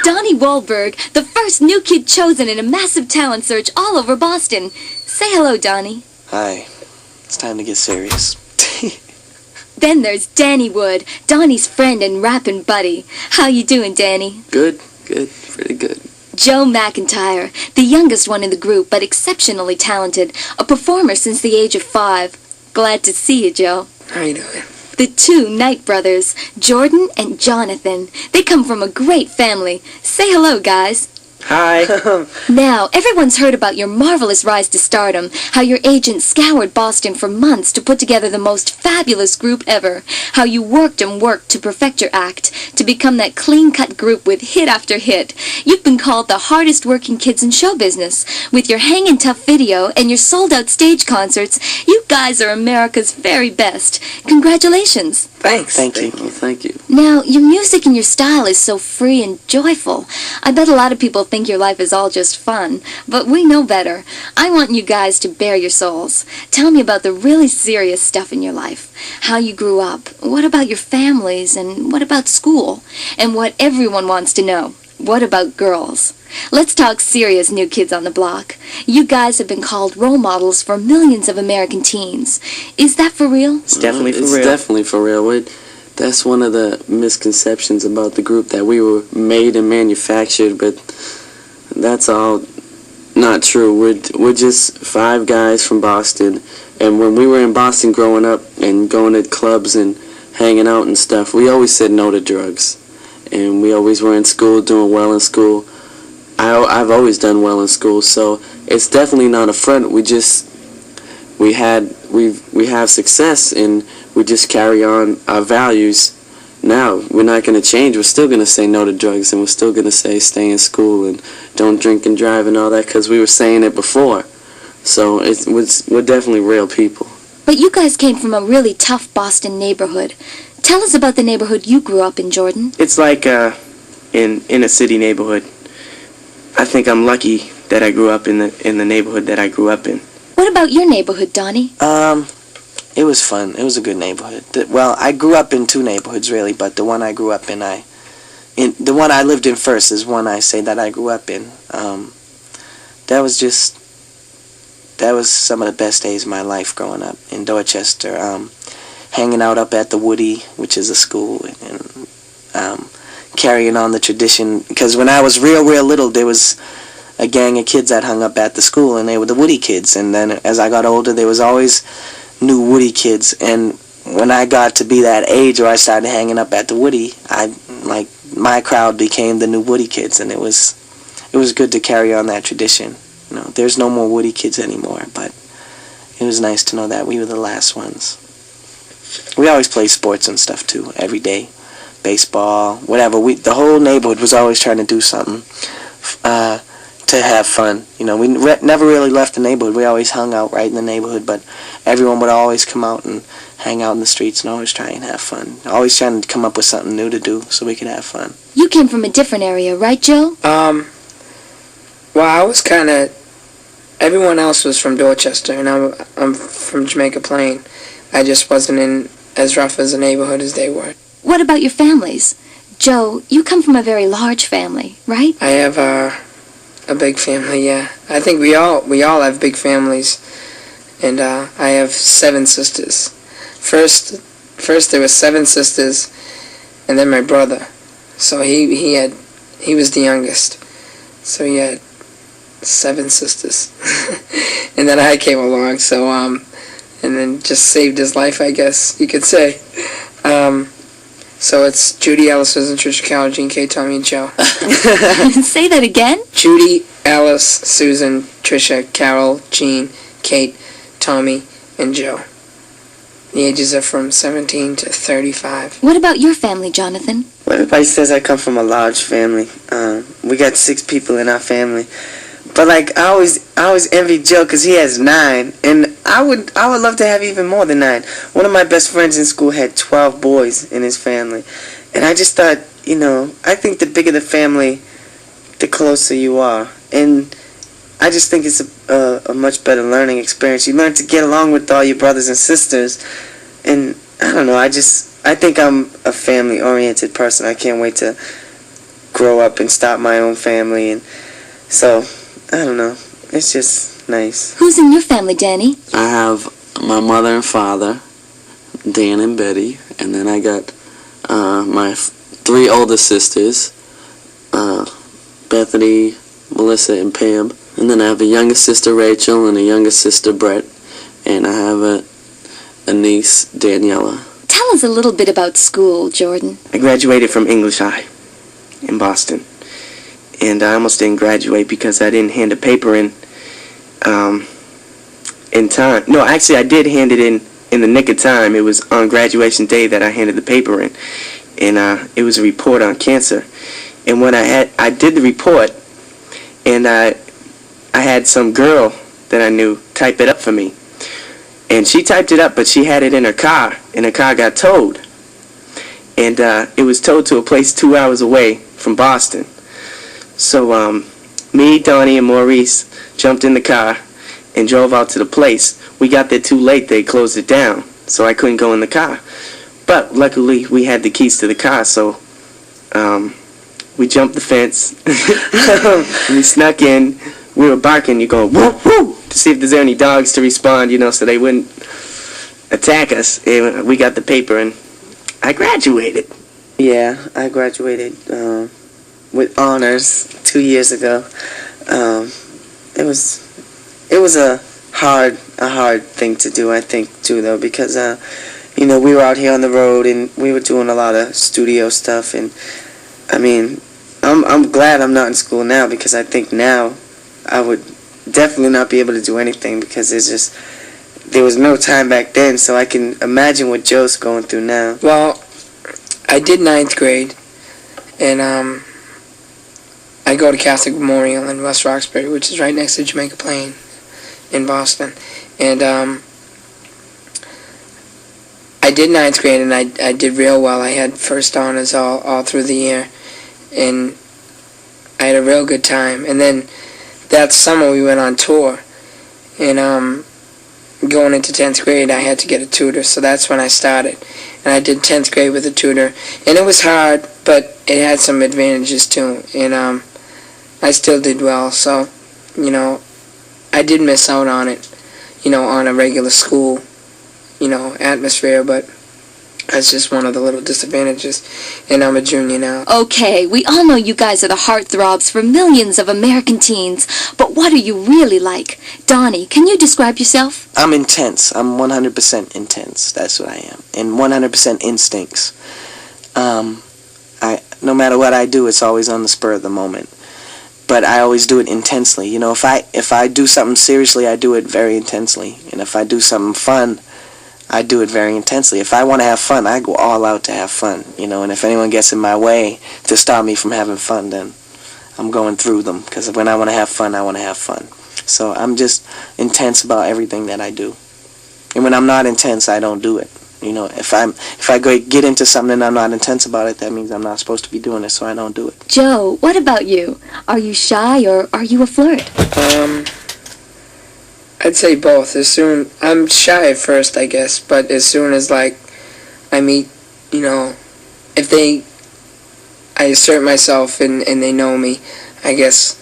Donnie Wahlberg, the first new kid chosen in a massive talent search all over Boston. Say hello, Donnie. Hi. It's time to get serious. Then there's Danny Wood, Donnie's friend and rapping buddy. How you doing, Danny? Good, pretty good. Joe McIntyre, the youngest one in the group, but exceptionally talented, a performer since the age of 5. Glad to see you, Joe. How you doing? The two Knight brothers, Jordan and Jonathan. They come from a great family. Say hello, guys. Hi. Now, everyone's heard about your marvelous rise to stardom, how your agent scoured Boston for months to put together the most fabulous group ever, how you worked and worked to perfect your act, to become that clean-cut group with hit after hit. You've been called the hardest working kids in show business. With your hangin' tough video and your sold-out stage concerts, you guys are America's very best. Congratulations. Thanks. Thank you. Now, your music and your style is so free and joyful. I bet a lot of people think your life is all just fun, but we know better. I want you guys to bare your souls. Tell me about the really serious stuff in your life. How you grew up. What about your families, and what about school? And what everyone wants to know. What about girls? Let's talk serious New Kids on the Block. You guys have been called role models for millions of American teens. Is that for real? It's definitely for real. It's definitely for real. That's one of the misconceptions about the group, that we were made and manufactured, but that's all not true. We're just 5 guys from Boston, and when we were in Boston growing up and going to clubs and hanging out and stuff, we always said no to drugs, and we always were in school, doing well in school. I've always done well in school, so it's definitely not a front. We have success, and we just carry on our values. Now we're not going to change. We're still going to say no to drugs, and we're still going to say stay in school and don't drink and drive and all that, because we were saying it before. So we're definitely real people. But you guys came from a really tough Boston neighborhood. Tell us about the neighborhood you grew up in, Jordan. It's like in a city neighborhood. I think I'm lucky that I grew up in the neighborhood that I grew up in. What about your neighborhood, Donnie? It was fun. It was a good neighborhood. Well, I grew up in 2 neighborhoods, really, but the one I grew up in, the one I lived in first is one I say that I grew up in. That was some of the best days of my life growing up in Dorchester. Hanging out up at the Woody, which is a school, and carrying on the tradition. Because when I was real little, there was a gang of kids that hung up at the school, and they were the Woody kids. And then as I got older, there was always new Woody kids. And when I got to be that age where I started hanging up at the Woody, my crowd became the new Woody kids, and it was good to carry on that tradition. You know, there's no more Woody kids anymore, but it was nice to know that we were the last ones. We always played sports and stuff too, every day. Baseball, whatever. The whole neighborhood was always trying to do something to have fun. You know, we never really left the neighborhood. We always hung out right in the neighborhood, but everyone would always come out and hang out in the streets and always try and have fun. Always trying to come up with something new to do so we could have fun. You came from a different area, right, Joe? Well, I was kind of... Everyone else was from Dorchester, and I'm from Jamaica Plain. I just wasn't in as rough as a neighborhood as they were. What about your families? Joe, you come from a very large family, right? I have a big family, yeah. I think we all have big families, and I have 7 sisters. First there were 7 sisters, and then my brother. So he was the youngest. So he had 7 sisters. And then I came along, so and then just saved his life, I guess you could say. So it's Judy, Alice, Susan, Trisha, Carol, Jean, Kate, Tommy, and Joe. Say that again? Judy, Alice, Susan, Trisha, Carol, Jean, Kate, Tommy, and Joe. The ages are from 17 to 35. What about your family, Jonathan? Well, everybody says I come from a large family. We got 6 people in our family. But like I always envy Joe because he has 9, and I would love to have even more than 9. One of my best friends in school had 12 boys in his family, and I just thought, you know, I think the bigger the family, the closer you are, and I just think it's a much better learning experience. You learn to get along with all your brothers and sisters, and I don't know. I think I'm a family-oriented person. I can't wait to grow up and start my own family, and so I don't know. It's just nice. Who's in your family, Danny? I have my mother and father, Dan and Betty, and then I got my three older sisters, Bethany, Melissa, and Pam. And then I have a younger sister, Rachel, and a younger sister, Brett. And I have a niece, Daniela. Tell us a little bit about school, Jordan. I graduated from English High in Boston. And I almost didn't graduate because I didn't hand a paper in time. No, actually, I did hand it in the nick of time. It was on graduation day that I handed the paper in. And it was a report on cancer. And when I did the report, and I had some girl that I knew type it up for me. And she typed it up, but she had it in her car, and her car got towed. And it was towed to a place 2 hours away from Boston. So me, Donnie, and Maurice jumped in the car and drove out to the place. We got there too late. They closed it down, so I couldn't go in the car. But luckily, we had the keys to the car, so we jumped the fence. We snuck in. We were barking. You going, woo, woo, to see if there's any dogs to respond, so they wouldn't attack us. And we got the paper, and I graduated. Yeah, I graduated with honors 2 years ago. It was a hard thing to do, I think, too, though, because we were out here on the road and we were doing a lot of studio stuff, and I mean, I'm glad I'm not in school now, because I think now I would definitely not be able to do anything, because there was no time back then, so I can imagine what Joe's going through now. Well, I did 9th grade, and I go to Catholic Memorial in West Roxbury, which is right next to Jamaica Plain in Boston. And I did 9th grade, and I did real well. I had first honors all through the year, and I had a real good time. And then that summer we went on tour, and going into 10th grade I had to get a tutor, so that's when I started. And I did 10th grade with a tutor, and it was hard, but it had some advantages too, and I still did well, so, I did miss out on it, on a regular school, atmosphere, but that's just one of the little disadvantages, and I'm a junior now. Okay, we all know you guys are the heartthrobs for millions of American teens, but what are you really like? Donnie, can you describe yourself? I'm intense. I'm 100% intense. That's what I am. And 100% instincts. No matter what I do, it's always on the spur of the moment. But I always do it intensely. If I do something seriously, I do it very intensely. And if I do something fun, I do it very intensely. If I want to have fun, I go all out to have fun, and if anyone gets in my way to stop me from having fun, then I'm going through them, because when I want to have fun, I want to have fun. So I'm just intense about everything that I do. And when I'm not intense, I don't do it. If I get into something and I'm not intense about it, that means I'm not supposed to be doing it, so I don't do it. Joe, what about you? Are you shy or are you a flirt? I'd say both. I'm shy at first, I guess, but as soon as, I meet, if I assert myself and they know me, I guess,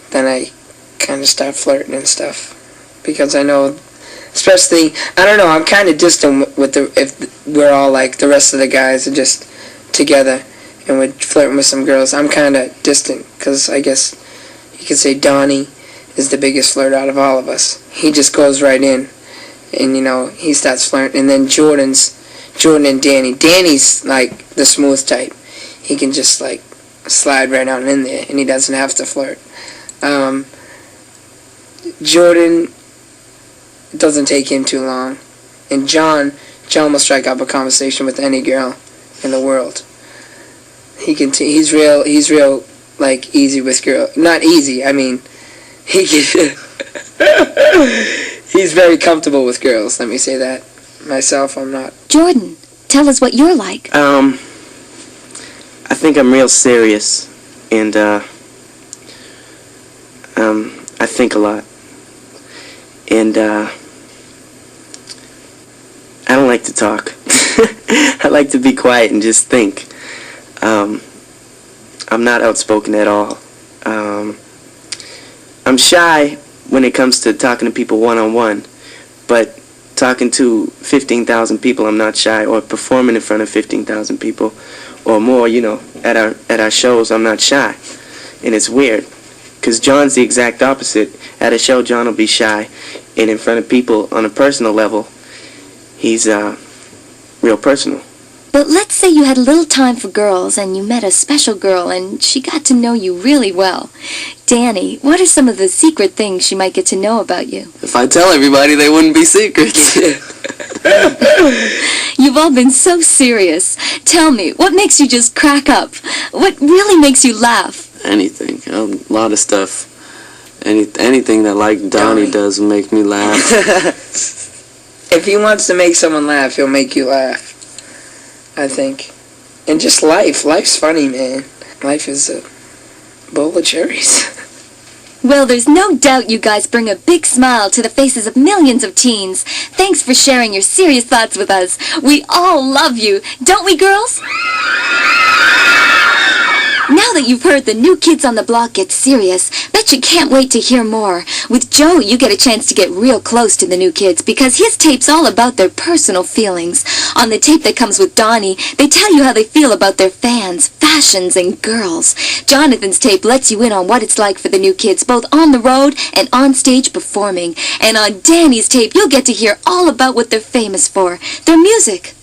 then I kind of start flirting and stuff. Because I know, especially, I don't know, I'm kind of distant with if we're all the rest of the guys are just together and we're flirting with some girls. I'm kind of distant, because I guess you could say Donnie is the biggest flirt out of all of us. He just goes right in, and he starts flirting. And then Jordan and Danny. Danny's the smooth type. He can just slide right on in there, and he doesn't have to flirt. Jordan, it doesn't take him too long, and John will strike up a conversation with any girl in the world. He's real easy with girls. Not easy. I mean. He's very comfortable with girls, let me say that. Myself, I'm not. Jordan, tell us what you're like. I think I'm real serious, and I think a lot. And I don't like to talk. I like to be quiet and just think. I'm not outspoken at all. I'm shy when it comes to talking to people one-on-one, but talking to 15,000 people, I'm not shy, or performing in front of 15,000 people or more, you know, at our shows, I'm not shy. And it's weird, because John's the exact opposite. At a show, John will be shy, and in front of people on a personal level, he's real personal. But let's say you had a little time for girls and you met a special girl and she got to know you really well. Danny, what are some of the secret things she might get to know about you? If I tell everybody, they wouldn't be secrets. You've all been so serious. Tell me, what makes you just crack up? What really makes you laugh? Anything. A lot of stuff. Anything that, like, Donnie does will make me laugh. If he wants to make someone laugh, he'll make you laugh, I think. And just life. Life's funny, man. Life is a bowl of cherries. Well, there's no doubt you guys bring a big smile to the faces of millions of teens. Thanks for sharing your serious thoughts with us. We all love you, don't we, girls? Now that you've heard the New Kids on the Block get serious, bet you can't wait to hear more. With Joe, you get a chance to get real close to the New Kids because his tape's all about their personal feelings. On the tape that comes with Donnie, they tell you how they feel about their fans, fashions, and girls. Jonathan's tape lets you in on what it's like for the New Kids, both on the road and on stage performing. And on Danny's tape, you'll get to hear all about what they're famous for, their music.